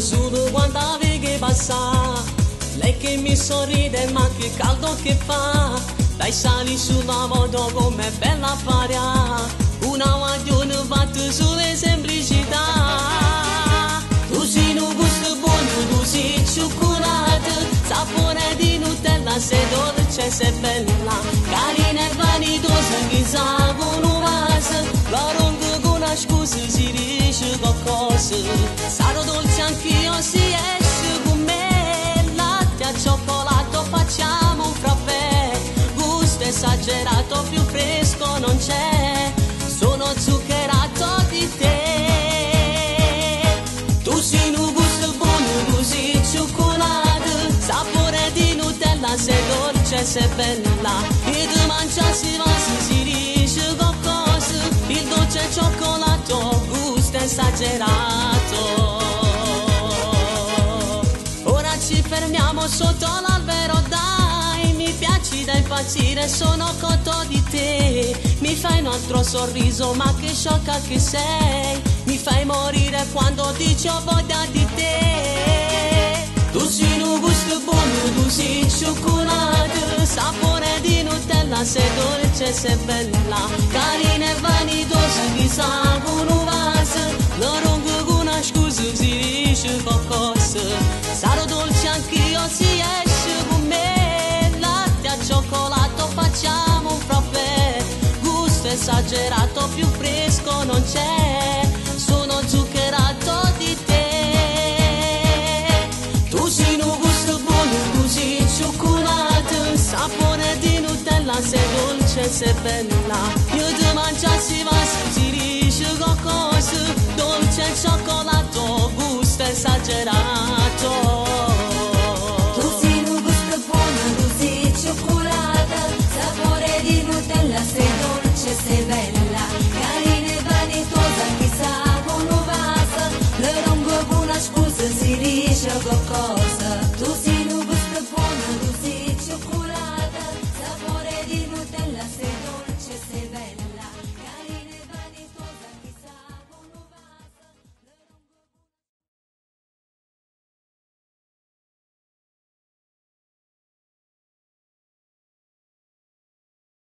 solo quando che passa. Lei che mi sorride ma che caldo che fa. Dai sali sulla moto come bella paria. Una maglione fatta sulle semplicità. Tu sei un gusto buono, tu sei cioccolato. Sapore di Nutella, sei dolce, sei bella. Carina e vanitosa, chissà con un vaso. La ronca con una scusa si dice qualcosa. Sarò dolce anch'io si esce con me. Latte al cioccolato facciamo un frappè. Gusto esagerato, più fresco non c'è. Sono zuccherato di te. Tu sei un gusto buono, tu sei cioccolato. Sapore di Nutella, sei dolce, sei bella. E tu mangiassi si dice qualcosa. Il dolce cioccolato, gusto esagerato. Ora ci fermiamo sotto l'albero, dai. Mi piaci da impazzire, sono cotto di te. Mi fai un altro sorriso, ma che sciocca che sei. Mi fai morire quando dici ho voglia di te. Tu sei un gusto buono, tu sei cioccolato. Sapore di Nutella, sei dolce, sei bella. Carina e vanitosa, chissà con un vaso. Non ronco con una scusa, si dice qualcosa. Sarò dolce anch'io, si esce con me. Latte al cioccolato, facciamo un frappè. Gusto esagerato, più fresco non c'è. Sono zuccherato di te. Tu sei un gusto buono, tu sei cioccolato. Sapore di Nutella, sei dolce, sei bella. Io ti mangiassi ma si dice qualcosa. Dolce cioccolato, gusto esagerato.